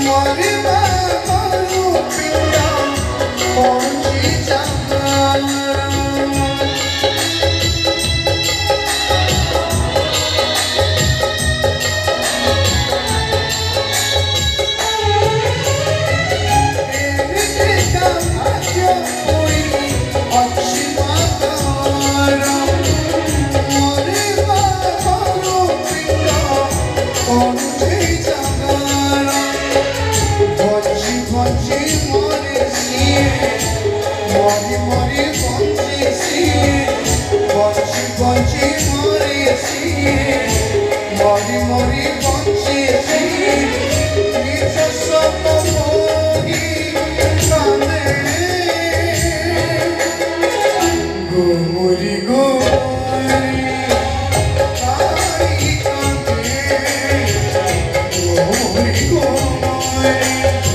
मरिबा करू पिंडा पहुंची जाना मरी मरी बंची निज सब मोही कांदे गोमुरी गोरी आई कांदे गोमुरी गोरी